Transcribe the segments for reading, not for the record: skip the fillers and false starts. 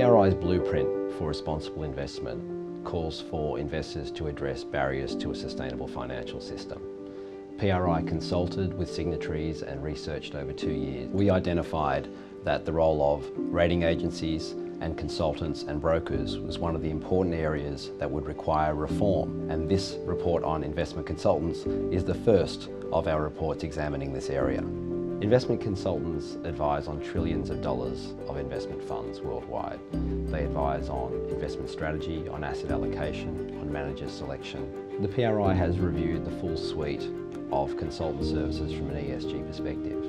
PRI's blueprint for responsible investment calls for investors to address barriers to a sustainable financial system. PRI consulted with signatories and researched over 2 years. We identified that the role of rating agencies and consultants and brokers was one of the important areas that would require reform, and this report on investment consultants is the first of our reports examining this area. Investment consultants advise on trillions of dollars of investment funds worldwide. They advise on investment strategy, on asset allocation, on manager selection. The PRI has reviewed the full suite of consultant services from an ESG perspective,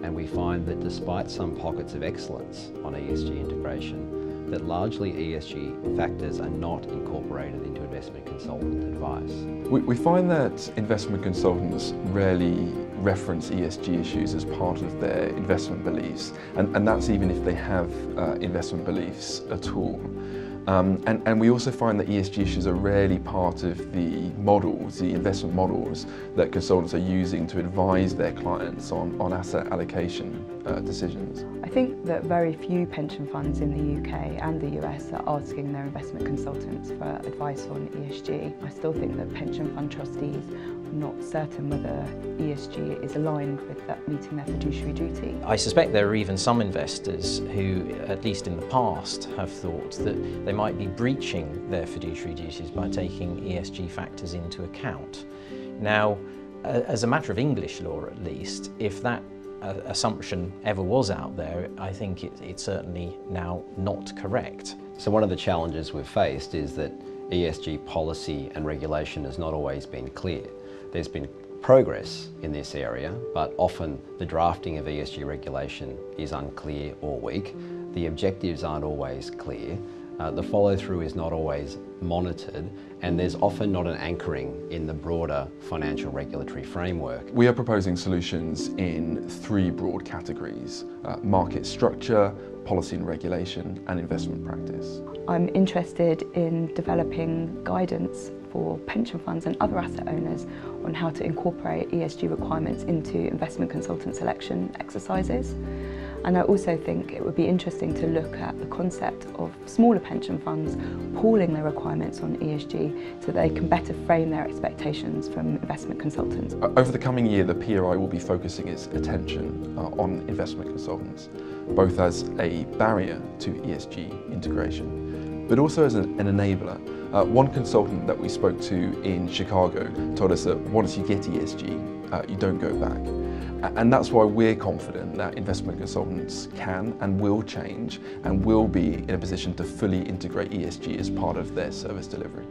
and we find that despite some pockets of excellence on ESG integration, that largely ESG factors are not incorporated into investment consultant advice. We find that investment consultants rarely reference ESG issues as part of their investment beliefs, and that's even if they have investment beliefs at all. And we also find that ESG issues are rarely part of the models, the investment models that consultants are using to advise their clients on asset allocation decisions. I think that very few pension funds in the UK and the US are asking their investment consultants for advice on ESG. I still think that pension fund trustees are not certain whether ESG is aligned with that meeting their fiduciary duty. I suspect there are even some investors who, at least in the past, have thought that they might be breaching their fiduciary duties by taking ESG factors into account. Now, as a matter of English law at least, if that assumption ever was out there, I think it's certainly now not correct. So one of the challenges we've faced is that ESG policy and regulation has not always been clear. There's been progress in this area, but often the drafting of ESG regulation is unclear or weak. The objectives aren't always clear. The follow-through is not always monitored, and there's often not an anchoring in the broader financial regulatory framework. We are proposing solutions in 3 broad categories: market structure, policy and regulation, and investment practice. I'm interested in developing guidance for pension funds and other asset owners on how to incorporate ESG requirements into investment consultant selection exercises. And I also think it would be interesting to look at the concept of smaller pension funds pooling their requirements on ESG so they can better frame their expectations from investment consultants. Over the coming year, the PRI will be focusing its attention on investment consultants, both as a barrier to ESG integration, but also as an enabler. One consultant that we spoke to in Chicago told us that once you get ESG, you don't go back. And that's why we're confident that investment consultants can and will change and will be in a position to fully integrate ESG as part of their service delivery.